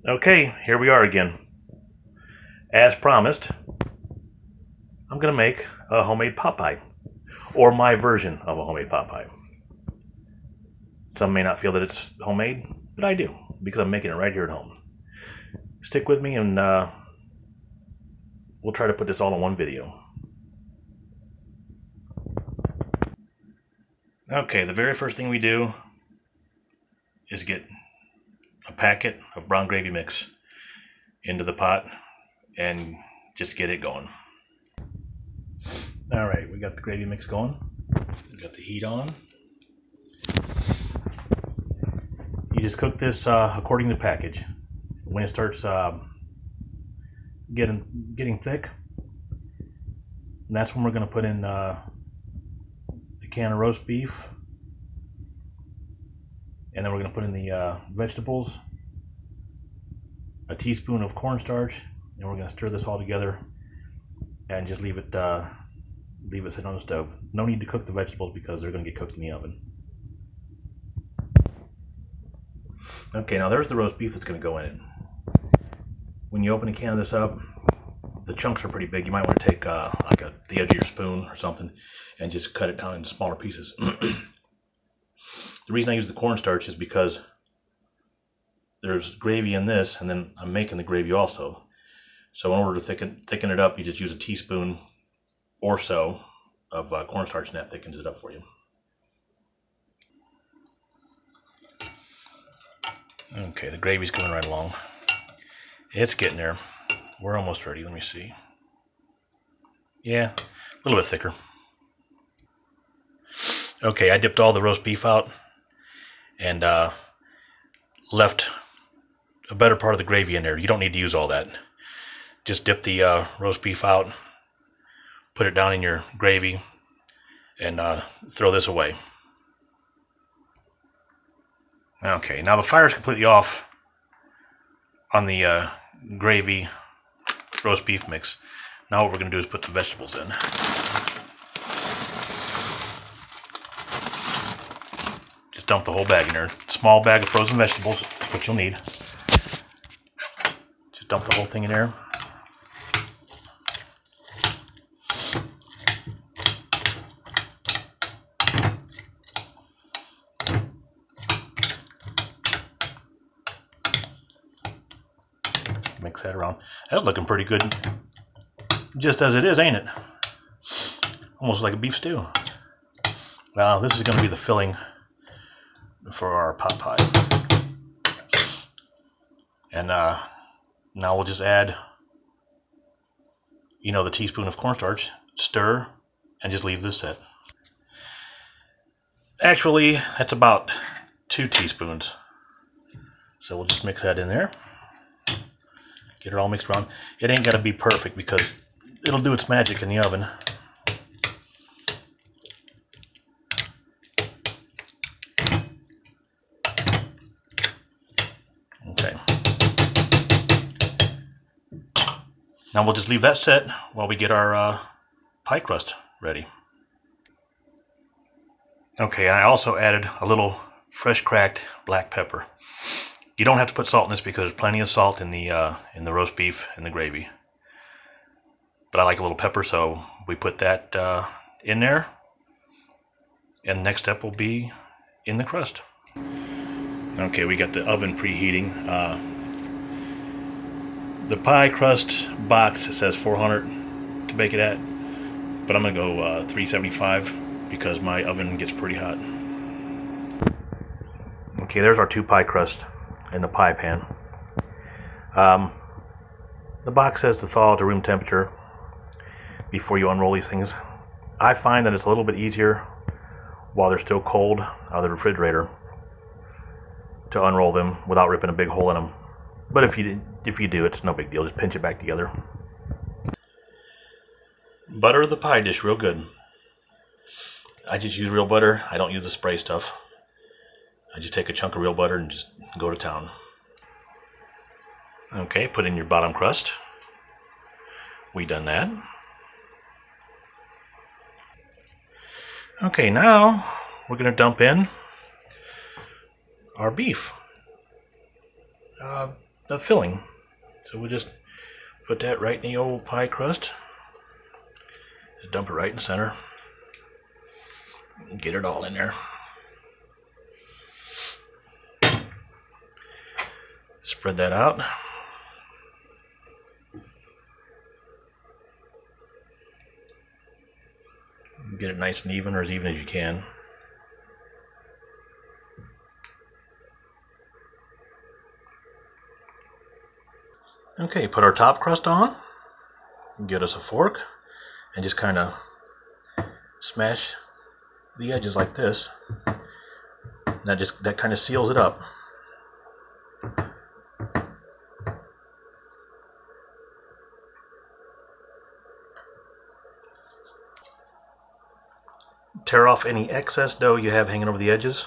Okay, here we are again. As promised, I'm going to make a homemade pot pie, or my version of a homemade pot pie. Some may not feel that it's homemade, but I do, because I'm making it right here at home. Stick with me and we'll try to put this all in one video. Okay, the very first thing we do is get a packet of brown gravy mix into the pot and just get it going. Alright, we got the gravy mix going. We got the heat on. You just cook this according to the package. When it starts getting thick, and that's when we're going to put in a can of roast beef, and then we're going to put in the vegetables, a teaspoon of cornstarch, and we're going to stir this all together and just leave it sit on the stove. No need to cook the vegetables because they're going to get cooked in the oven. Okay, now there's the roast beef that's going to go in it. When you open a can of this up, the chunks are pretty big. You might want to take the edge of your spoon or something and just cut it down into smaller pieces. The reason I use the cornstarch is because there's gravy in this, and then I'm making the gravy also. So in order to thicken it up, you just use a teaspoon or so of cornstarch, and that thickens it up for you. Okay, the gravy's coming right along. It's getting there. We're almost ready. Let me see. Yeah, a little bit thicker. Okay, I dipped all the roast beef out and left a better part of the gravy in there. You don't need to use all that. Just dip the roast beef out, put it down in your gravy, and throw this away. Okay, now the fire is completely off on the gravy roast beef mix. Now what we're going to do is put the vegetables in. Just dump the whole bag in there. Small bag of frozen vegetables, that's what you'll need. Just dump the whole thing in there. Mix that around. That's looking pretty good, just as it is, ain't it? Almost like a beef stew. Now this is going to be the filling for our pot pie. And now we'll just add, the teaspoon of cornstarch, stir, and just leave this set. Actually, that's about 2 teaspoons. So we'll just mix that in there. Get it all mixed around. It ain't got to be perfect because it'll do its magic in the oven. Okay. Now we'll just leave that set while we get our pie crust ready. Okay, I also added a little fresh cracked black pepper. You don't have to put salt in this because there's plenty of salt in the roast beef and the gravy. But I like a little pepper, so we put that in there. And the next step will be in the crust. Okay, we got the oven preheating. The pie crust box says 400 to bake it at, but I'm gonna go 375 because my oven gets pretty hot. Okay, there's our 2 pie crusts in the pie pan. The box says to thaw to room temperature before you unroll these things. I find that it's a little bit easier while they're still cold out of the refrigerator to unroll them without ripping a big hole in them. But if you do, it's no big deal. Just pinch it back together. Butter the pie dish real good. I just use real butter. I don't use the spray stuff. I just take a chunk of real butter and just go to town. Okay, put in your bottom crust. We done that. Okay, now we're going to dump in our beef. filling. So we'll just put that right in the old pie crust. Just dump it right in the center. And get it all in there. Spread that out. Get it nice and even, or as even as you can. Okay, put our top crust on. Get us a fork and just kind of smash the edges like this. That kind of seals it up. Tear off any excess dough you have hanging over the edges,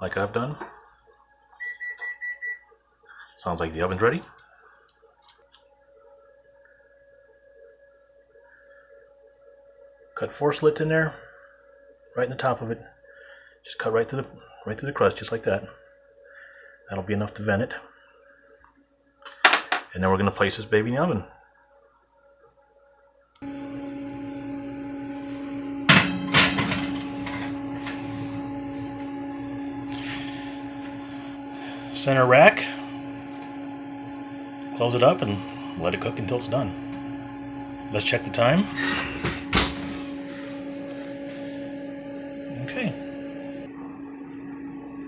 like I've done. Sounds like the oven's ready. Cut 4 slits in there, right in the top of it. Just cut right through the crust, just like that. That'll be enough to vent it. And then we're going to place this baby in the oven. Center rack. Close it up and let it cook until it's done. Let's check the time.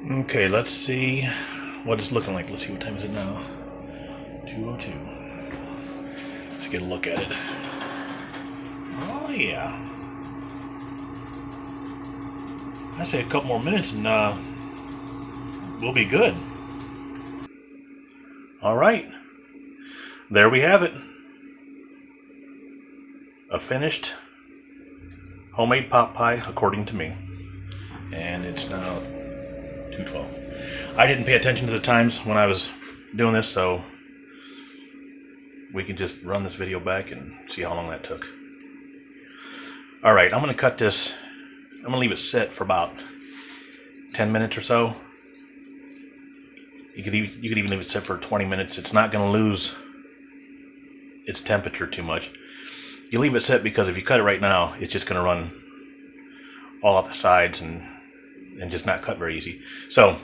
Okay, let's see what it's looking like. Let's see, what time is it now? 2:02. Let's get a look at it. Oh yeah. I say a couple more minutes and we'll be good. All right. There we have it. A finished homemade pot pie, according to me. And it's now 2:12. I didn't pay attention to the times when I was doing this, so we can just run this video back and see how long that took. Alright, I'm going to cut this. I'm going to leave it sit for about 10 minutes or so. You could even leave it sit for 20 minutes. It's not going to lose its temperature too much. You leave it sit because if you cut it right now, it's just going to run all up the sides and just not cut very easy. So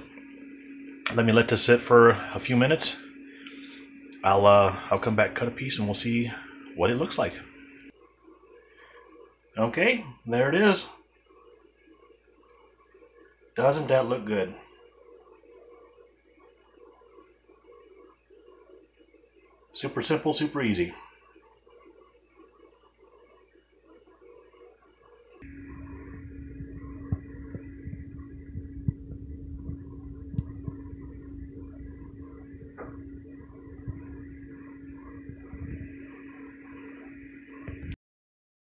let me let this sit for a few minutes. I'll come back, cut a piece, and we'll see what it looks like. Okay, there it is. Doesn't that look good? Super simple, super easy.